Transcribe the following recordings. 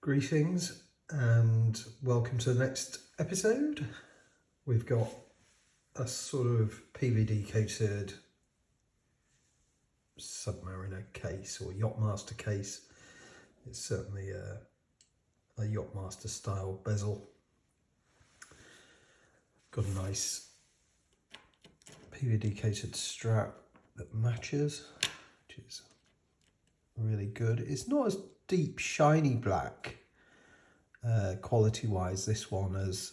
Greetings and welcome to the next episode. We've got a sort of PVD coated Submariner case or Yachtmaster case. It's certainly a Yachtmaster style bezel. Got a nice PVD coated strap that matches, which is really good. It's not as deep shiny black quality wise, this one, as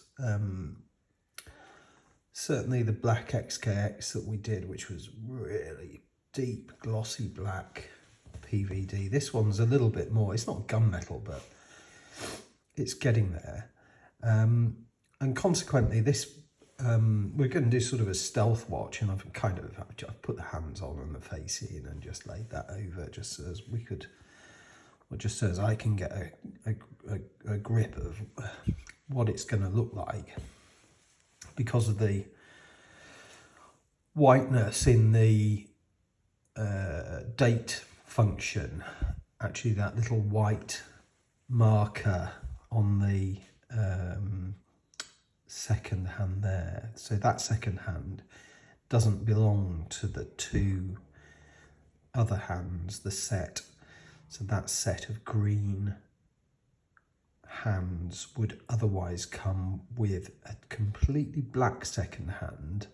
certainly the black XKX that we did, which was really deep glossy black PVD. This one's a little bit more, it's not gunmetal, but it's getting there, and consequently this we're going to do sort of a stealth watch, and I've put the hands on and the face in and just laid that over just so as we could, or just so as I can get a grip of what it's going to look like, because of the whiteness in the date function. Actually, that little white marker on the second hand there, so that second hand doesn't belong to the two other hands, the set. So that set of green hands would otherwise come with a completely black second hand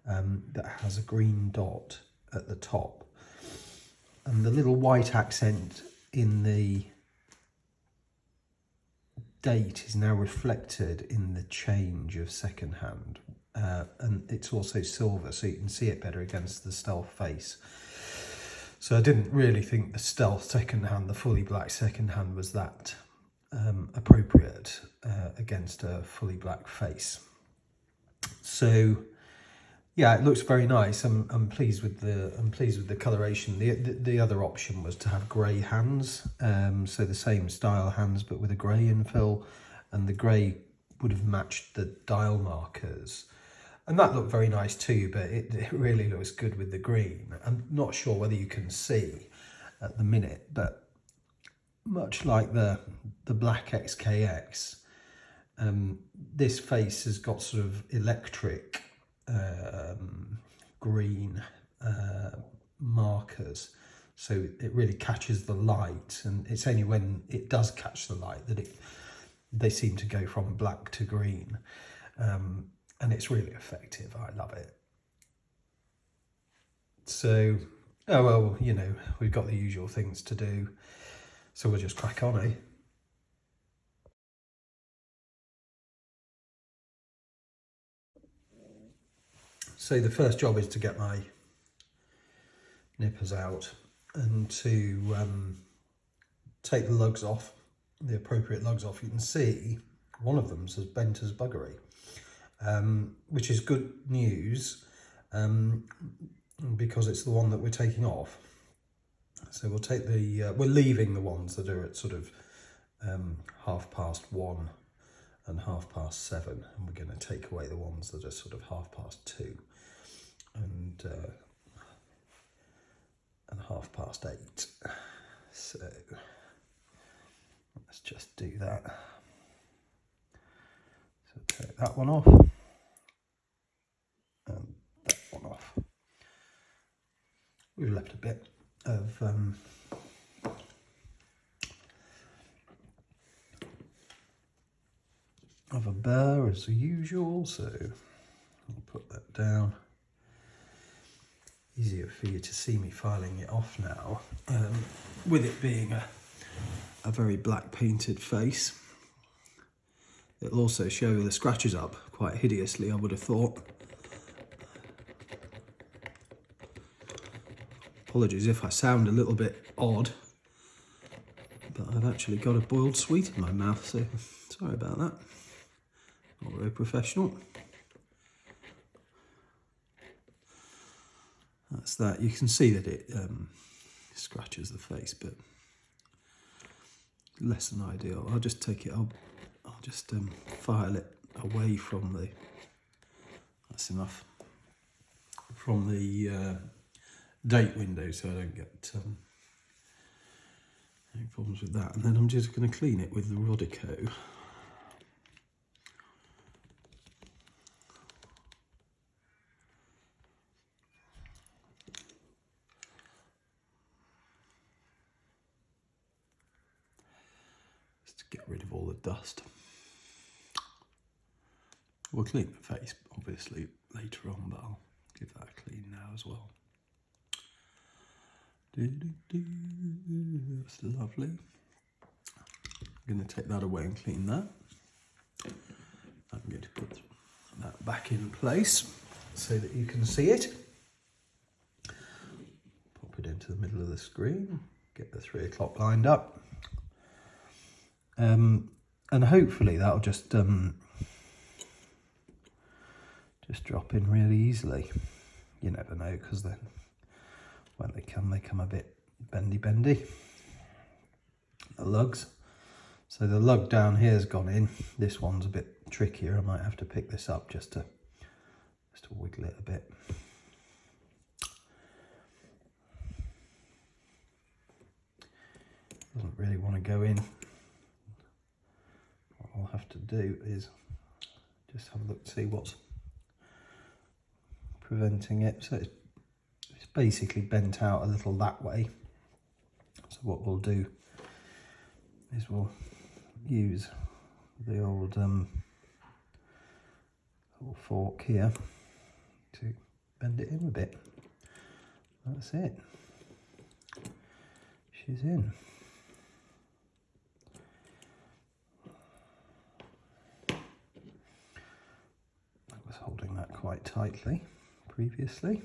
that has a green dot at the top, and the little white accent in the date is now reflected in the change of second hand, and it's also silver, so you can see it better against the stealth face. So I didn't really think the stealth second hand, the fully black second hand, was that appropriate against a fully black face. So yeah, it looks very nice. I'm pleased with the coloration. The other option was to have grey hands, so the same style hands but with a grey infill, and the grey would have matched the dial markers, and that looked very nice too, but it really looks good with the green. I'm not sure whether you can see at the minute, but much like the black XKX, this face has got sort of electric green markers, so it really catches the light, and it's only when it does catch the light that they seem to go from black to green, and it's really effective. I love it. So, oh well, you know, we've got the usual things to do, so we'll just crack on, eh? So the first job is to get my nippers out and to take the lugs off, the appropriate lugs off. You can see one of them says bent as buggery, which is good news, because it's the one that we're taking off. So we'll take the, we're leaving the ones that are at sort of 1:30 and 7:30, and we're going to take away the ones that are sort of 2:30 and 8:30. So let's just do that. So take that one off and that one off. We've left a bit of a burr as usual, so I'll put that down. Easier for you to see me filing it off now, with it being a very black painted face. It'll also show the scratches up quite hideously, I would have thought. Apologies if I sound a little bit odd, but I've actually got a boiled sweet in my mouth, so sorry about that. Not very professional. That's that. You can see that it scratches the face, but less than ideal. I'll just take it, I'll just file it away from the, that's enough, from the date window, so I don't get No problems with that. And then I'm just going to clean it with the Rodico. Just to get rid of all the dust. We'll clean the face, obviously, later on, but I'll give that a clean now as well. That's lovely. I'm going to take that away and clean that. I'm going to put that back in place so that you can see it. Pop it into the middle of the screen, get the 3 o'clock lined up. And hopefully that'll just drop in really easily. You never know, because then when they come a bit bendy. The lugs. So the lug down here's gone in. This one's a bit trickier. I might have to pick this up just to wiggle it a bit. Doesn't really want to go in. What I'll have to do is just have a look to see what's preventing it. So it's basically bent out a little that way. So what we'll do is we'll use the old little fork here to bend it in a bit. That's it. She's in. I was holding that quite tightly previously.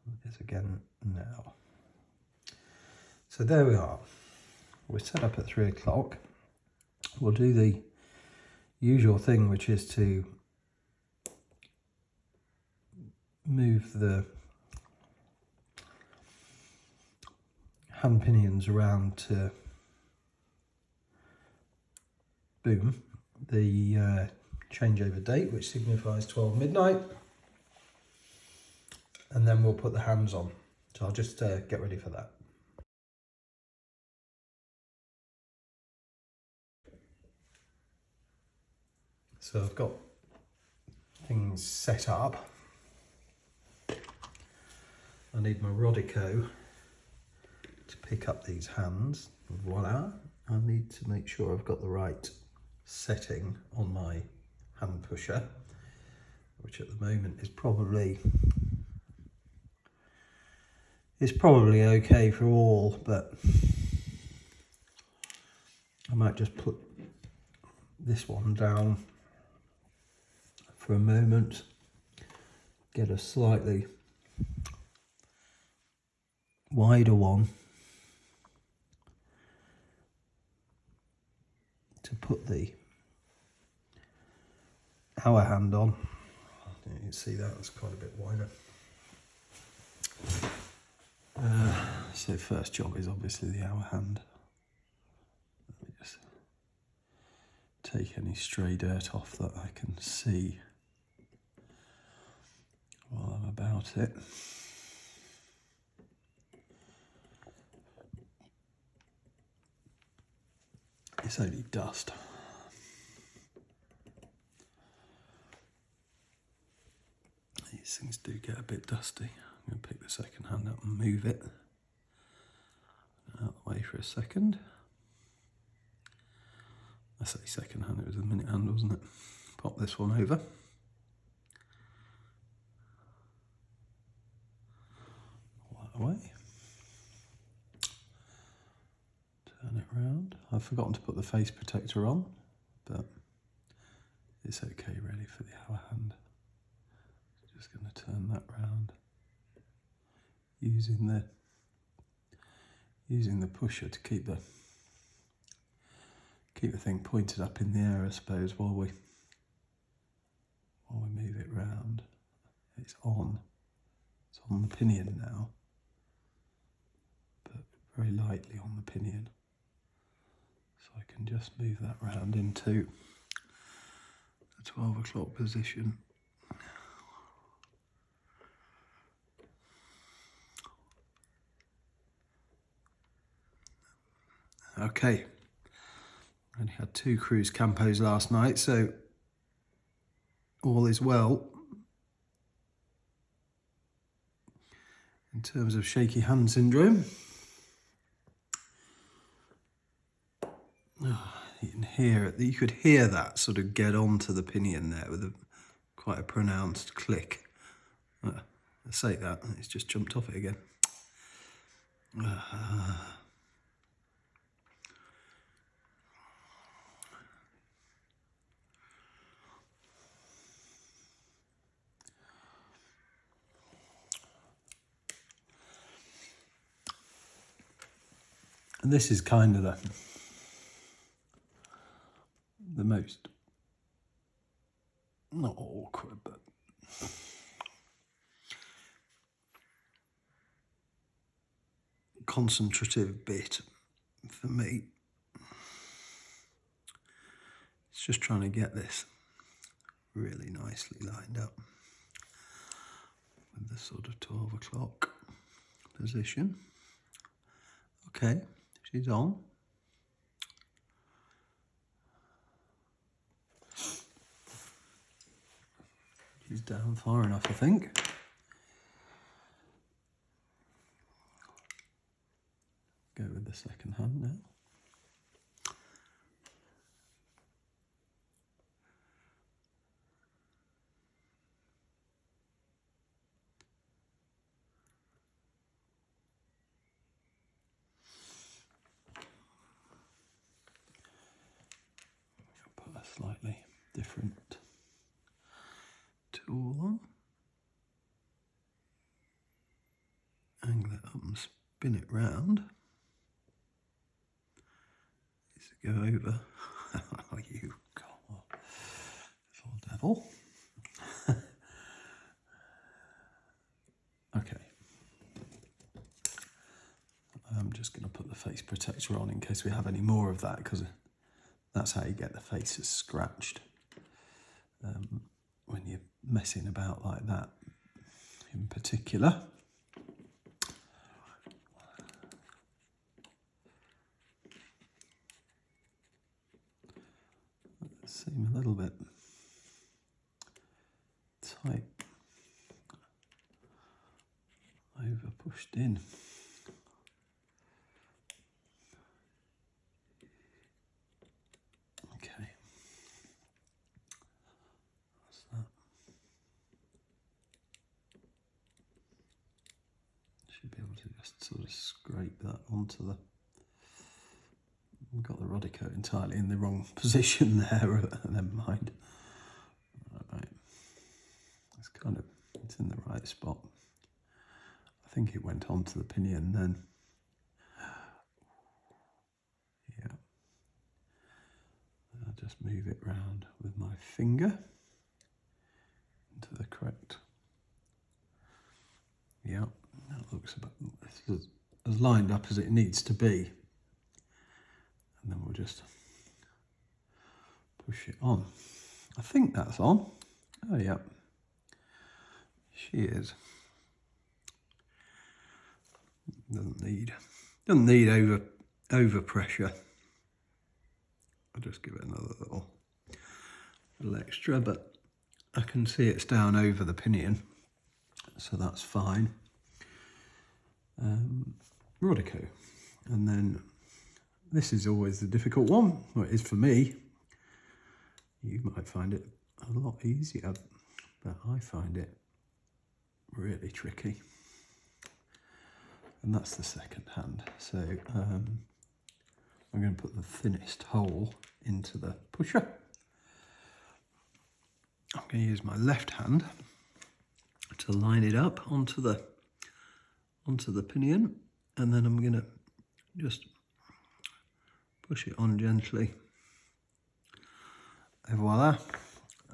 It is again now. So there we are. We're set up at 3 o'clock. We'll do the usual thing, which is to move the hand pinions around to boom the changeover date, which signifies 12 midnight, and then we'll put the hands on. So I'll just get ready for that. So I've got things set up. I need my Rodico to pick up these hands. Voila. I need to make sure I've got the right setting on my hand pusher, which at the moment is probably okay for all, but I might just put this one down for a moment, get a slightly wider one to put the hour hand on. You can see that, it's quite a bit wider. So first job is obviously the hour hand. Let me just take any stray dirt off that I can see while I'm about it. It's only dust. These things do get a bit dusty. I'm going to pick the second hand up and move it out of the way for a second. I say second hand, it was a minute hand, wasn't it? Pop this one over. Pull that away. Turn it round. I've forgotten to put the face protector on, but it's okay really for the hour hand. Just going to turn that round using the pusher to keep the thing pointed up in the air, I suppose, while we move it round. It's on the pinion now, but very lightly on the pinion. So I can just move that round into the 12 o'clock position. Okay, I only had 2 cruise campos last night, so all is well in terms of shaky hand syndrome. Oh, you can hear it. You could hear that sort of get onto the pinion there with quite a pronounced click. I say that, it's just jumped off it again. And this is kind of the most, not awkward, but concentrative bit for me. It's just trying to get this really nicely lined up with the sort of 12 o'clock position. Okay, she's on. She's down far enough, I think. Go with the second hand now. Put a slightly different tool on. Angle it up and spin it round. Needs to go over. Oh, you little devil. Okay. I'm just going to put the face protector on in case we have any more of that, because that's how you get the faces scratched when you're messing about like that in particular. Seem a little bit tight, over pushed in. Okay, that's that. Should be able to just sort of scrape that onto the. We've got the roddy coat entirely in the wrong position there. Never mind. Right, it's in the right spot. I think it went onto the pinion then. Yeah. I'll just move it round with my finger into the correct. Yeah, that looks about as lined up as it needs to be. And then we'll just push it on. I think that's on. Oh yeah, she is. Doesn't need over pressure. I'll just give it another little extra, but I can see it's down over the pinion, so that's fine. Rodico, and then this is always the difficult one. Well, it is for me. You might find it a lot easier, but I find it really tricky. And that's the second hand. So I'm going to put the thinnest hole into the pusher. I'm going to use my left hand to line it up onto the pinion, and then I'm going to just push it on gently. Et voila.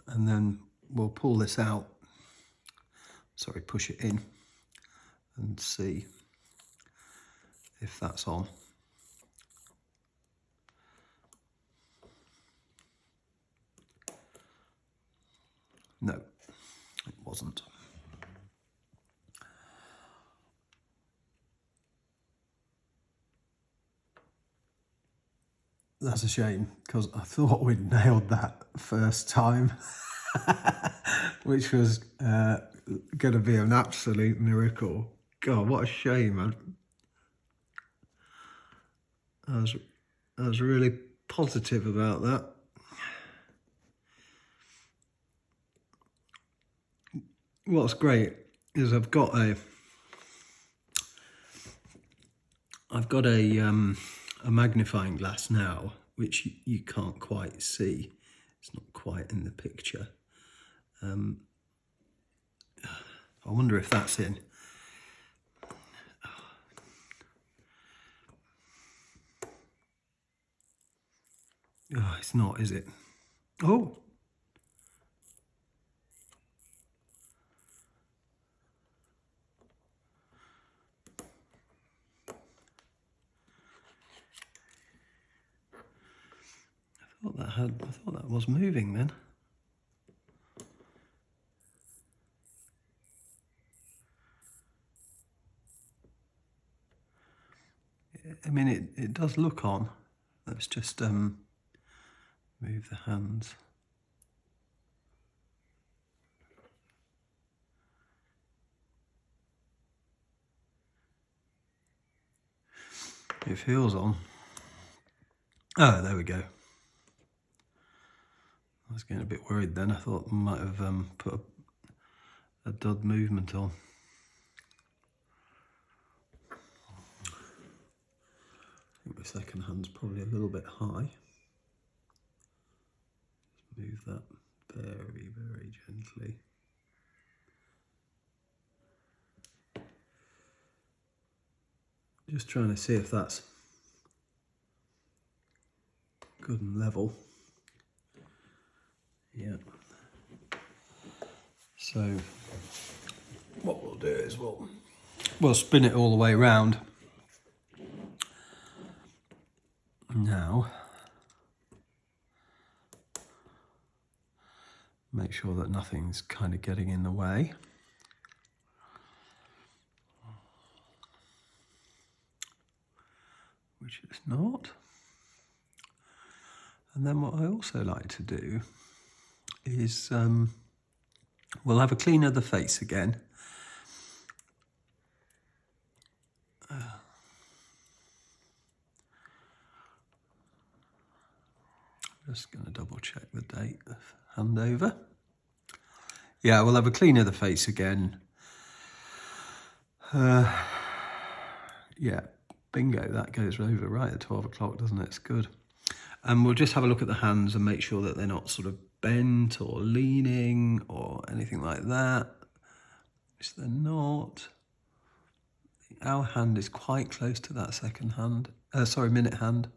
And then we'll pull this out. Sorry, push it in and see if that's on. No, it wasn't. That's a shame, because I thought we'd nailed that first time, which was going to be an absolute miracle. God, what a shame. I was really positive about that. What's great is I've got a magnifying glass now, which you can't quite see. It's not quite in the picture. I wonder if that's in. Oh, it's not, is it? Oh! I thought that was moving then. I mean, it does look on. Let's just move the hands. It feels on. Oh, there we go. I was getting a bit worried then. I thought I might have put a dud movement on. I think my second hand's probably a little bit high. Just move that very, very gently. Just trying to see if that's good and level. Yeah. So what we'll do is we'll spin it all the way around. Now, make sure that nothing's kind of getting in the way. Which it's not. And then what I also like to do is we'll have a clean of the face again. Just going to double check the date of handover. Yeah, we'll have a clean of the face again. Yeah, bingo, that goes over right at 12 o'clock, doesn't it? It's good. And we'll just have a look at the hands and make sure that they're not sort of bent or leaning or anything like that. Which they're not. Our hand is quite close to that second hand, minute hand.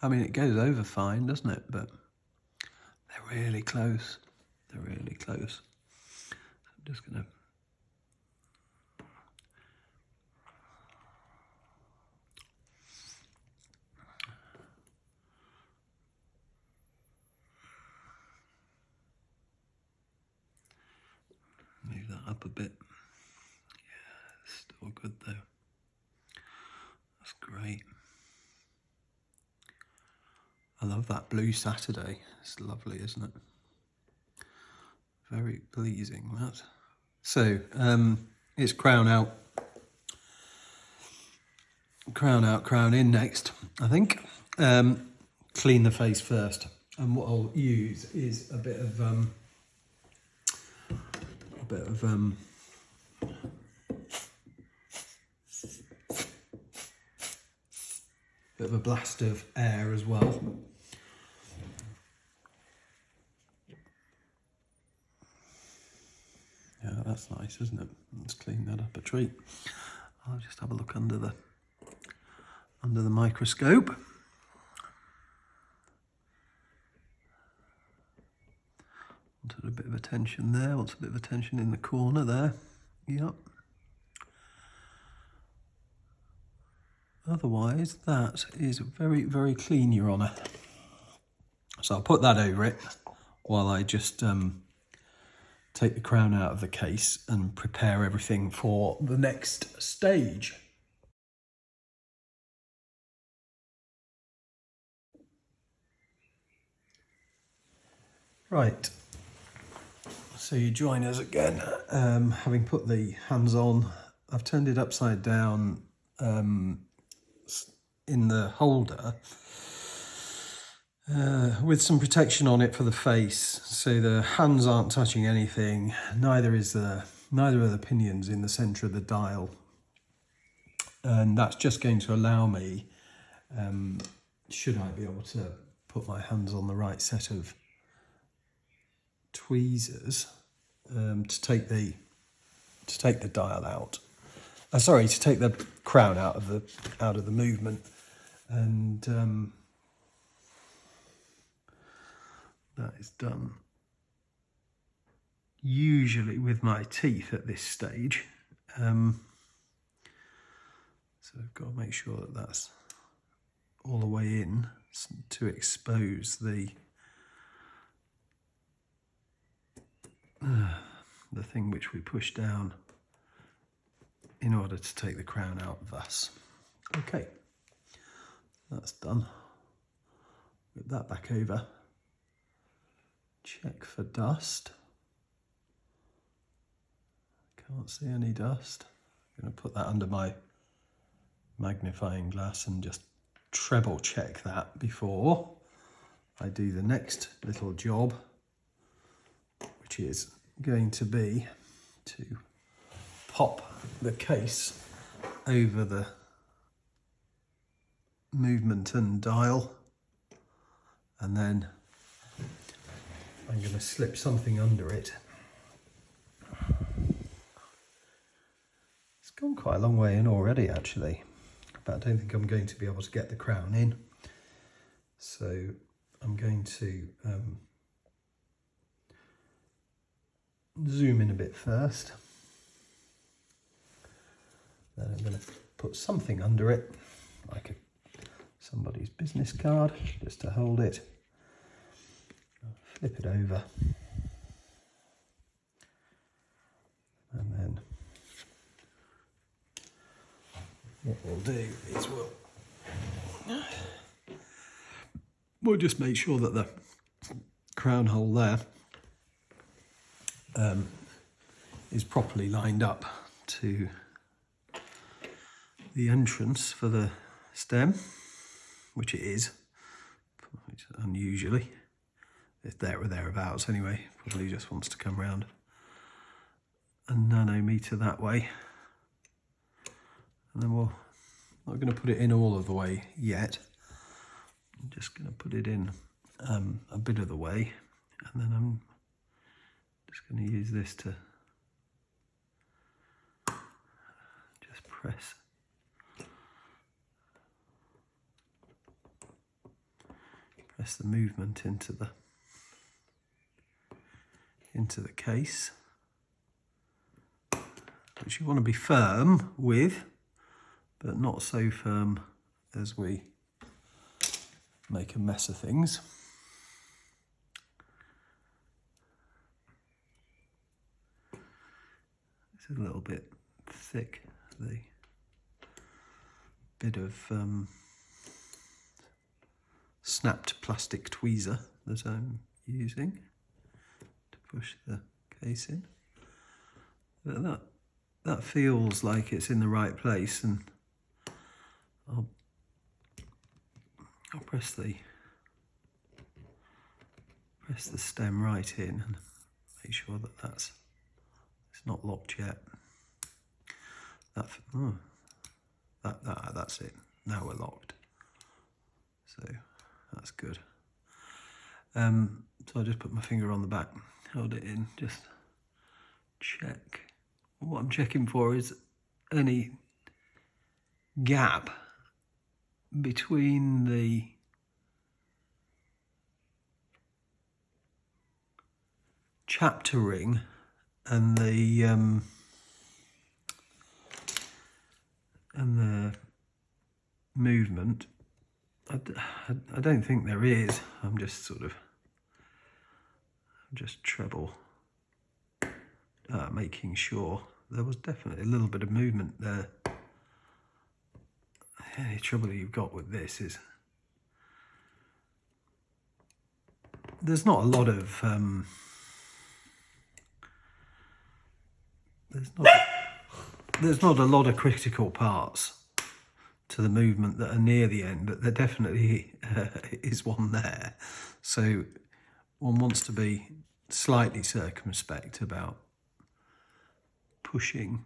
I mean, it goes over fine, doesn't it? But they're really close. They're really close. I'm just going to move that up a bit. Yeah, still good though. That's great. I love that blue Saturday. It's lovely, isn't it? Very pleasing, that. So, it's crown out, crown in next, I think. Clean the face first. And what I'll use is a bit of a blast of air as well. Yeah, that's nice, isn't it? Let's clean that up a treat. I'll just have a look under the microscope. Wanted a bit of attention there, wants a bit of attention in the corner there. Yep. Otherwise, that is very, very clean, Your Honour. So I'll put that over it while I just take the crown out of the case and prepare everything for the next stage. Right, so you join us again. Having put the hands on, I've turned it upside down in the holder with some protection on it for the face, so the hands aren't touching anything. Neither are the pinions in the centre of the dial, and that's just going to allow me, should I be able to put my hands on the right set of tweezers, to take the dial out. Sorry, to take the crown out of the movement, and that is done usually with my teeth at this stage. So I've got to make sure that that's all the way in to expose the thing which we push down in order to take the crown out thus. Okay, that's done. Whip that back over. Check for dust. Can't see any dust. I'm going to put that under my magnifying glass and just treble check that before I do the next little job, which is going to be to pop the case over the movement and dial, and then I'm going to slip something under it. It's gone quite a long way in already, actually, but I don't think I'm going to be able to get the crown in. So I'm going to zoom in a bit first. Then I'm going to put something under it, like somebody's business card, just to hold it. Flip it over, and then what we'll do is we'll just make sure that the crown hole there is properly lined up to the entrance for the stem, which it is, unusually. It's there or thereabouts anyway, probably just wants to come round a nanometre that way. And then we're not going to put it in all of the way yet. I'm just going to put it in a bit of the way, and then I'm just going to use this to just press the movement into the case, which you want to be firm with, but not so firm as we make a mess of things. It's a little bit thick, the bit of snapped plastic tweezer that I'm using to push the case in. But that feels like it's in the right place, and I'll press the stem right in and make sure that it's not locked yet. That's it. Now we're locked. So that's good. So I just put my finger on the back, hold it in, just check. What I'm checking for is any gap between the chapter ring and the movement. I don't think there is. I'm just treble making sure. There was definitely a little bit of movement there. The trouble you've got with this is there's not a lot of there's not a lot of critical parts to the movement that are near the end, but there definitely is one there. So one wants to be slightly circumspect about pushing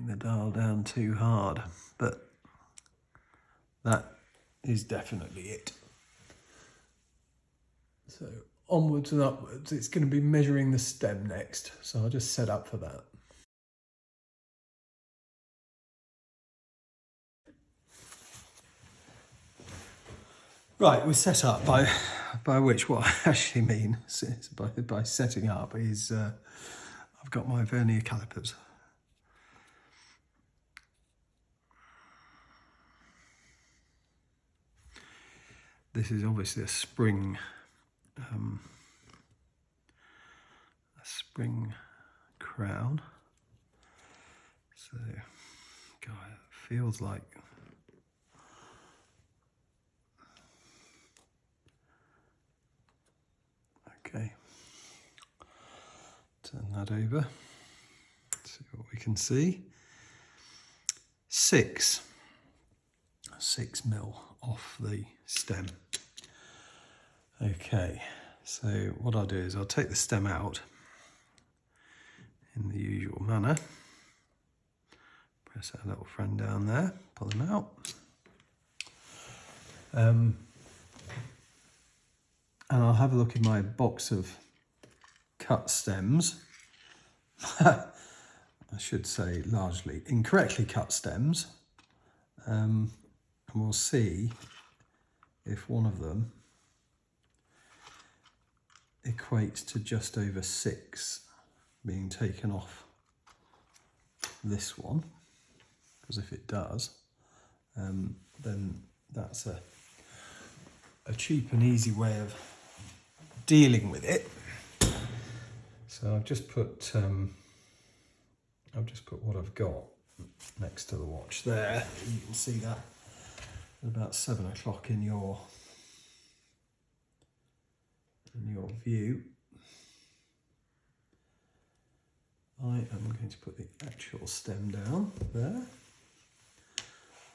the dial down too hard, but that is definitely it. So onwards and upwards, it's going to be measuring the stem next, so I'll just set up for that. Right, we're set up, by which what I actually mean by setting up is I've got my vernier calipers. This is obviously a spring crown. So, God, it feels like okay. Turn that over. See what we can see. 6 mil off the stem. Okay, so what I'll do is I'll take the stem out in the usual manner. Press our little friend down there, pull him out. And I'll have a look in my box of cut stems. I should say largely incorrectly cut stems. And we'll see if one of them equates to just over 6 being taken off this one, because if it does, then that's a cheap and easy way of dealing with it. So I've just put what I've got next to the watch there. You can see that at about 7 o'clock in your view. I am going to put the actual stem down there.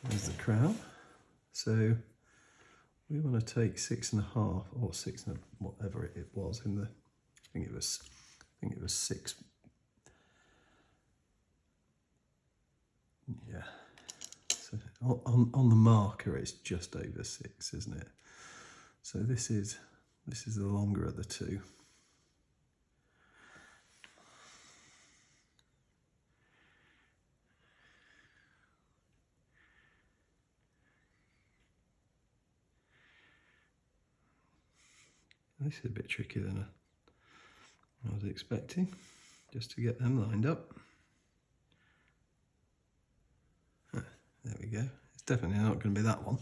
There's the crown. So we want to take 6.5 or 6 and whatever it was in the. I think it was 6. Yeah. So on the marker, it's just over 6, isn't it? So this is the longer of the two. This is a bit trickier than I was expecting, just to get them lined up. There we go. It's definitely not going to be that one.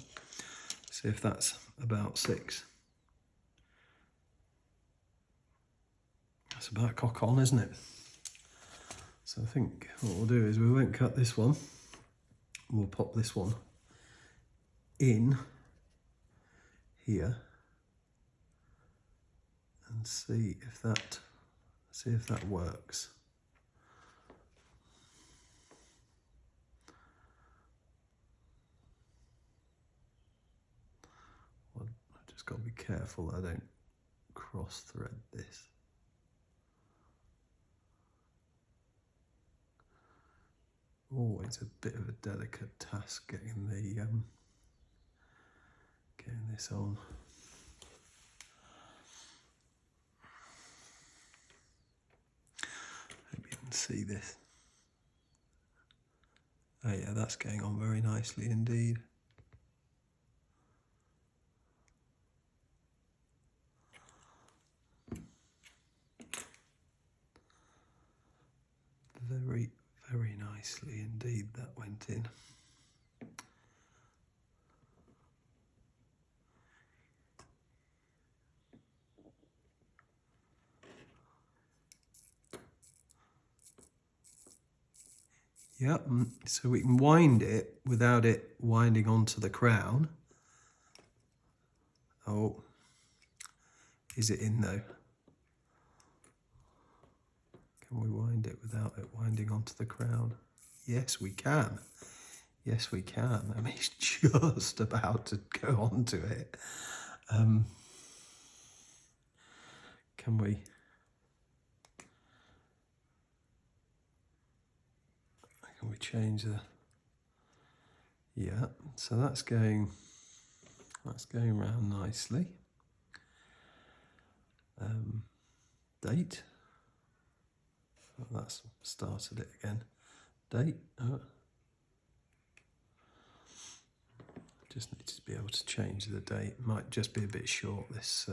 See if that's about 6. That's about cock on, isn't it? So I think what we'll do is we won't cut this one. We'll pop this one in here and see if that works. Well, I just got to be careful that I don't cross thread this. Always a bit of a delicate task getting this on. Hope you can see this. Oh yeah, that's going on very nicely indeed. Very, very nicely indeed that went in. Yep, so we can wind it without it winding onto the crown. Oh, is it in though? Can we wind it without it winding onto the crown? Yes, we can. Yes, we can. I mean, it's just about to go onto it. Can we? Can we change the? Yeah. So that's going around nicely. Date. Oh, that's started it again. Date. Oh. Just need to be able to change the date. Might just be a bit short, this.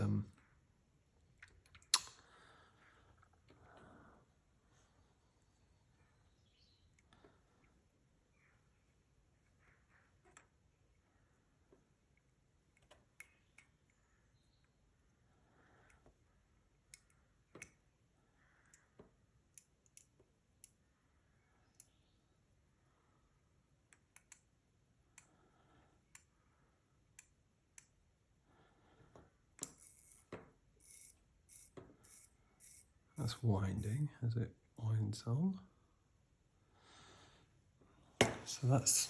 That's winding as it winds on. So that's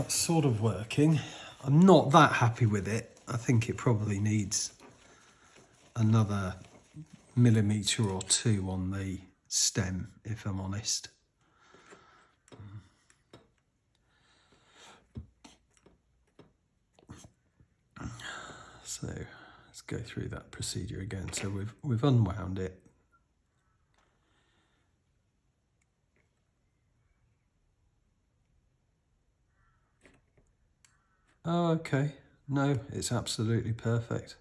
sort of working. I'm not that happy with it. I think it probably needs another millimetre or two on the stem, if I'm honest. So let's go through that procedure again. So we've unwound it. Oh, okay. No, it's absolutely perfect.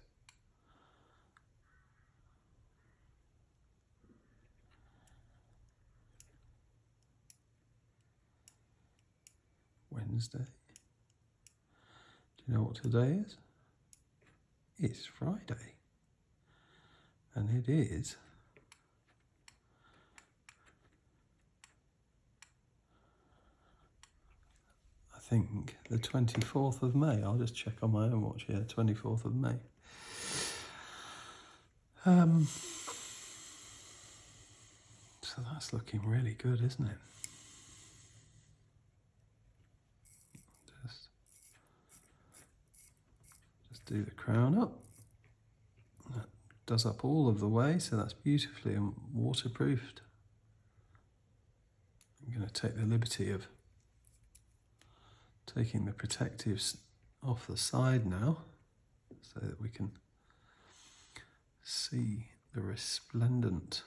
Wednesday. Do you know what today is? It's Friday. And it is I think the 24th of May. I'll just check on my own watch here. 24th of May. So that's looking really good, isn't it? Just do the crown up. That does up all of the way, so that's beautifully waterproofed. I'm going to take the liberty of taking the protectives off the side now so that we can see the resplendent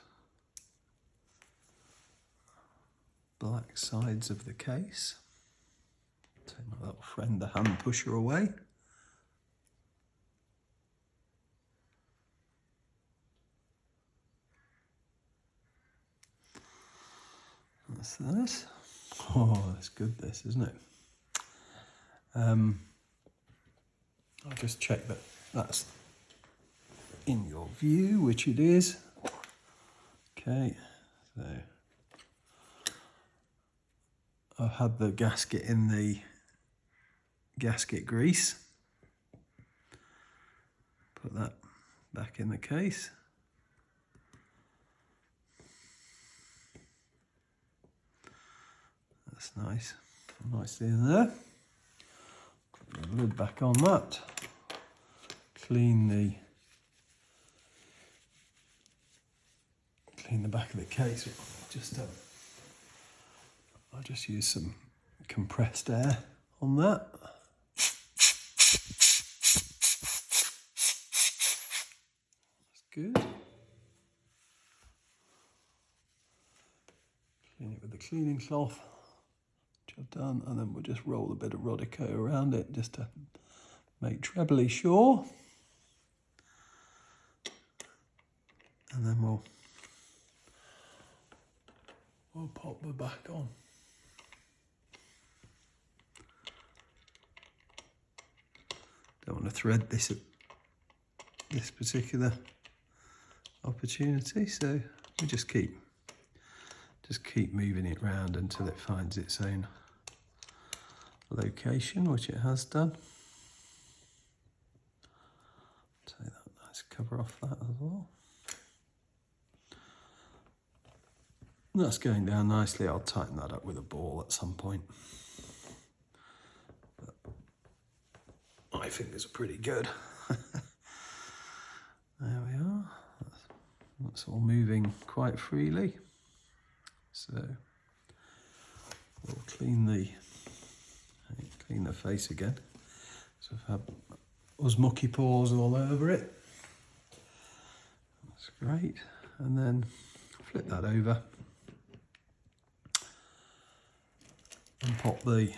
black sides of the case. Take my little friend, the hand pusher, away. That's this. Oh, that's good, this, isn't it? I'll just check that that's in your view, which it is. Okay, so I've had the gasket in the gasket grease. Put that back in the case. That's nice, nicely in there. Put the lid back on that. Clean the back of the case. I'll just use some compressed air on that. That's good. Clean it with the cleaning cloth, which I've done, and then we'll just roll a bit of Rodico around it just to make trebly sure. And then we'll pop the back on. Don't want to thread this at this particular opportunity, so we just keep Just keep moving it round until it finds its own location, which it has done. Take that nice cover off that as well. That's going down nicely. I'll tighten that up with a ball at some point. But my fingers are pretty good. There we are. That's all moving quite freely. So we'll clean the face again. So I've had mucky paws all over it. That's great. And then flip that over and pop the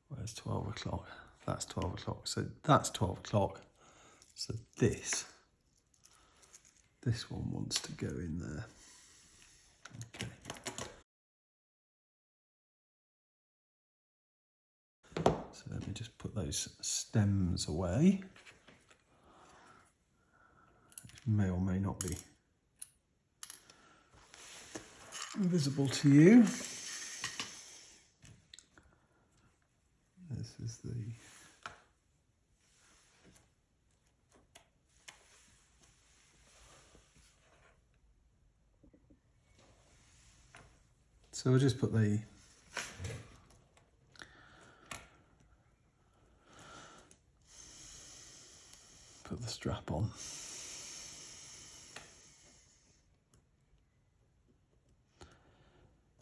where's 12 o'clock? That's 12 o'clock. So that's 12 o'clock. So this one wants to go in there. Okay. So let me just put those stems away. It may or may not be visible to you. This is the so we'll just put the strap on.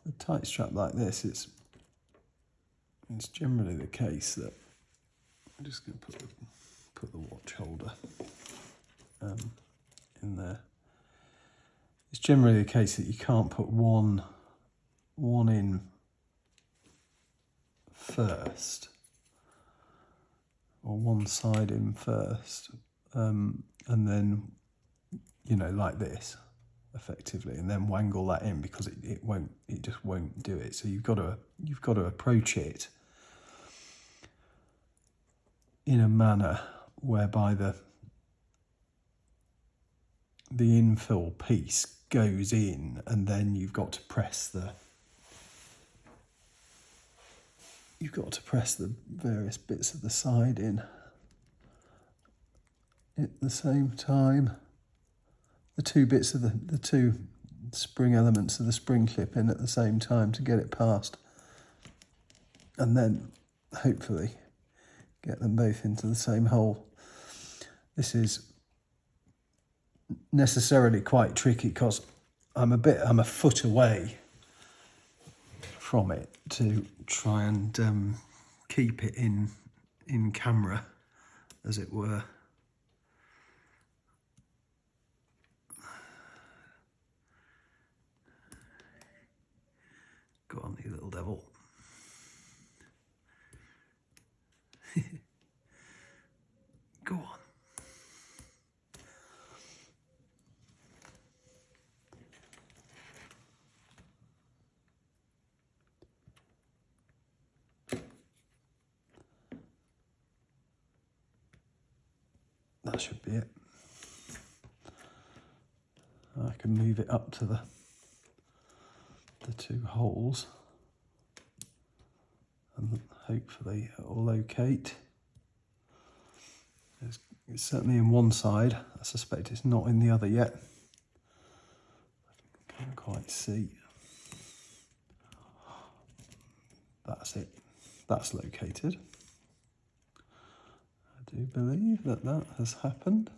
A tight strap like this, it's generally the case that I'm just going to put the watch holder in there. It's generally the case that you can't put one in first, or one side in first, and then, you know, like this, effectively, and then wangle that in, because it just won't do it. So you've got to approach it in a manner whereby the infill piece goes in, and then you've got to press the various bits of the side in at the same time. The two bits of the two spring elements of the spring clip in at the same time to get it past, and then hopefully get them both into the same hole. This is necessarily quite tricky because I'm a foot away from it to try and keep it in camera, as it were. Go on, you little devil. Go on. That should be it. I can move it up to the two holes, and hopefully it will locate. It's certainly in one side. I suspect it's not in the other yet. I can't quite see. That's it. That's located. I do believe that has happened.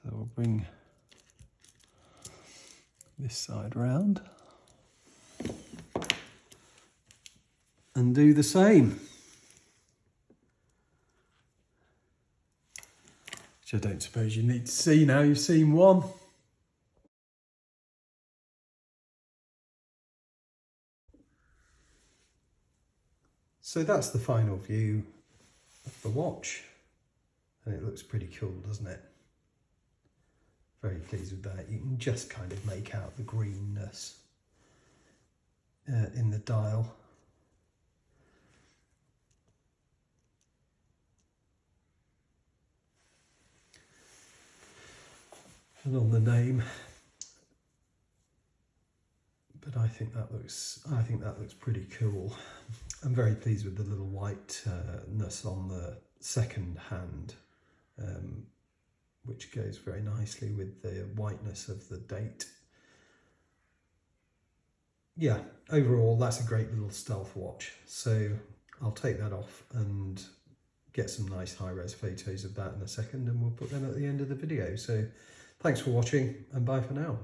So we'll bring this side round and do the same. Which I don't suppose you need to see now, you've seen one. So that's the final view of the watch, and it looks pretty cool, doesn't it? Very pleased with that. You can just kind of make out the greenness in the dial. And on the name, but I think that looks pretty cool. I'm very pleased with the little whiteness on the second hand, which goes very nicely with the whiteness of the date. Yeah, overall that's a great little stealth watch. So I'll take that off and get some nice high-res photos of that in a second, and we'll put them at the end of the video. So thanks for watching, and bye for now.